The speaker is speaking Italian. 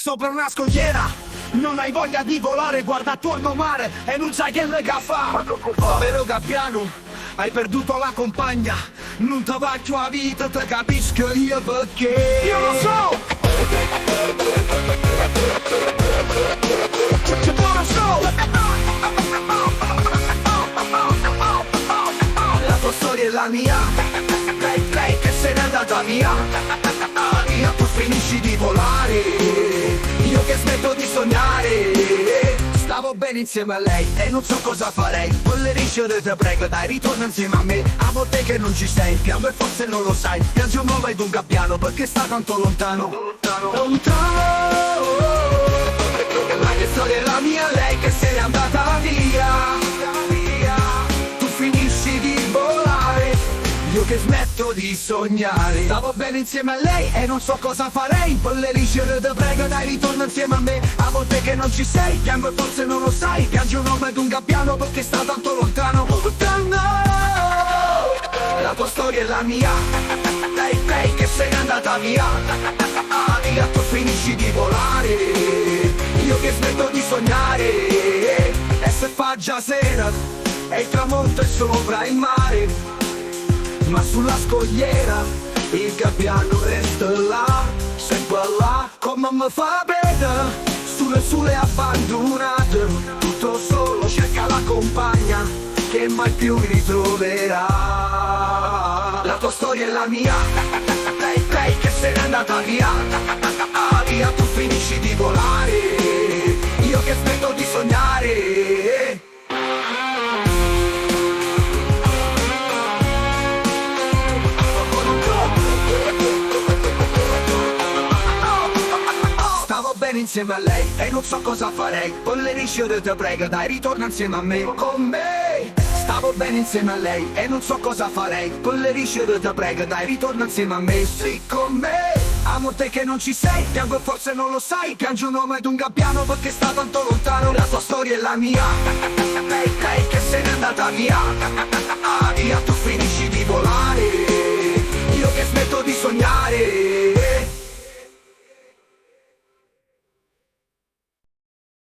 sopra una scogliera. Non hai voglia di volare, guarda attorno al mare e non sai che lega fa. Povero gabbiano, hai perduto la compagna. Non ti va più a vita, te capisco io perché. Io lo so! Io lo so! La tua storia è la mia. Lei che se n'è andata via. Tu finisci di volare, io che smetto di sognare. Stavo bene insieme a lei e non so cosa farei. Pollerisce, te prego, dai, ritorna insieme a me. Amo te che non ci sei, piango e forse non lo sai. Piange un uomo ed un gabbiano perché sta tanto lontano. Lontano. La mia storia è la mia, lei che se n'è andata via. Tu finisci di volare, io che smetto di sognare. Stavo bene insieme a lei e non so cosa farei. Pollerisce, te prego, dai, ritorna insieme a me. Amo te che non ci sei, piango e forse non lo sai. Piange un uomo ed un gabbiano perché sta tanto lontano. La tua storia è la mia. Lei che se n'è andata via. Tu finisci di volare, io che smetto di sognare. E se fa già sera e il tramonto è sopra il mare, ma sulla scogliera il gabbiano resta là, sempre là. Come mi fa bene, sulle sole abbandonate, tutto solo cerca la compagna che mai più ritroverà. La tua storia è la mia, lei che se n'è andata via. Tu finisci di volare, io che smetto di sognare. Insieme a lei e non so cosa farei. Pollerisce, te prego, dai, ritorna insieme a me. Con me stavo bene insieme a lei e non so cosa farei. Pollerisce, te prego, dai, ritorna insieme a me. Sì, con me. Amo te che non ci sei, piango e forse non lo sai. Piange un uomo ed un gabbiano perché sta tanto lontano. La tua storia è la mia. Lei che se n'è andata via. Tu finisci